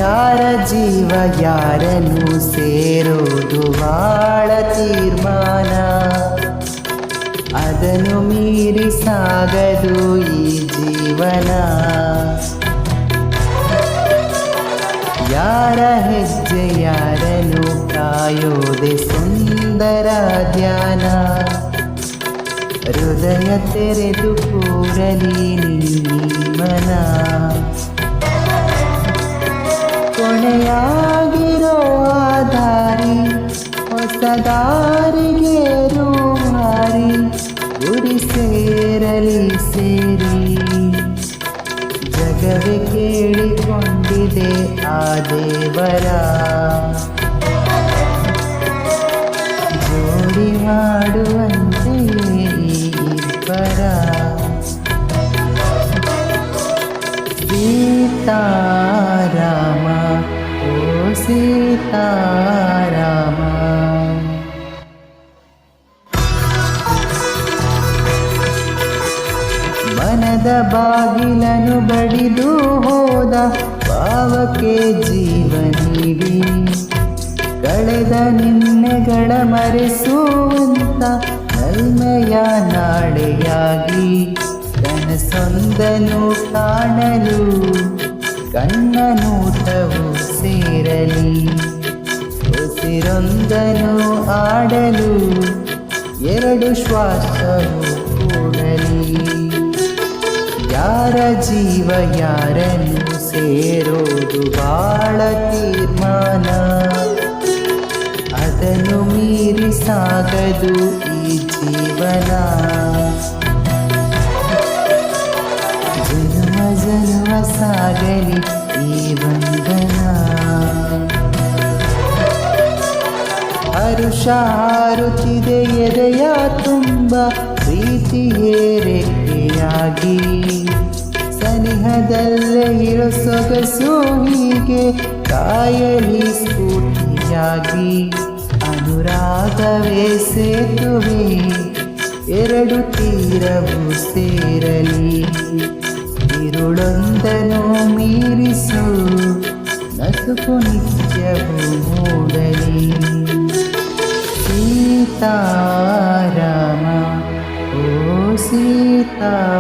ಯಾರ ಜೀವ ಯಾರನ್ನು ಸೇರೋದು ಬಾಳ ತೀರ್ಮಾನ, ಅದನ್ನು ಮೀರಿ ಸಾಗದು ಈ ಜೀವನ. ಯಾರ ಹೆಜ್ಜೆ ಯಾರನ್ನು ಕಾಯೋದೆ ಸುಂದರ ಧ್ಯಾನ, ಹೃದಯ ತೆರೆದು ಕೂರಲಿ ಮನ. ಕೊನೆಯಾಗಿರೋ ದಾರಿ ಹೊಸ ದಾರಿಗೆ ರೂವಾರಿ, ಗುರಿ ಸೇರಲಿ ಸೇರಿ ಜಗವೇ ಕೇಳಿಕೊಂಡಿದೆ ಆ ದೇವರ. ಜೋಡಿ ಮಾಡುವಂತೆ ಇಬ್ಬರ. ಸೀತಾರಾಮ ಓ ಸೀತಾರಾಮ. ಮನದ ಬಾಗಿಲನ್ನು ಬಡಿದು ಹೋದ ಭಾವಕ್ಕೆ ಜೀವ ನೀಡಿ, ಕಳೆದ ನಿನ್ನೆಗಳ ಮರೆಸುವಂತ ನಲ್ಮೆಯ ನಾಳೆಯಾಗಿ, ಕನಸೊಂದನು ಕಾಣಲು ಕಣ್ಣ ನೋಟವು ಸೇರಲಿ, ಉಸಿರೊಂದನು ಆಡಲು ಎರಡು ಶ್ವಾಸವು ಕೂಡಲಿ. ಯಾರ ಜೀವ ಯಾರನ್ನು ಸೇರೋದು ಬಾಳ ತೀರ್ಮಾನ, ಅದನ್ನು ಮೀರಿ ಸಾಗದು ಈ ಜೀವನ. ಜನ್ಮ ಜನ್ಮ ಸಾಗಲಿ ಈ ಬಂಧನ. ಹರುಷ ಹಾರುತ್ತಿದೆ ಎದೆಯ ತುಂಬ ಪ್ರೀತಿಯೇ ರೆಕ್ಕೆಯಾಗಿ, ಸನಿಹದಲ್ಲೇ ಇರೋ ಸೊಗಸು ಹೀಗೆ ಕಾಯಲಿ ಸ್ಫೂರ್ತಿಯಾಗಿ. ಅನುರಾಗವೇ ಸೇತುವೆ ಎರಡು ತೀರವು ಸೇರಲಿ, ಇರುಳೊಂದನು ಮೀರಿಸು ನಸುಕು ನಿತ್ಯವು ಮೂಡಲಿ. ಸೀತಾರಾಮ ಓ ಸೀತಾರಾಮ.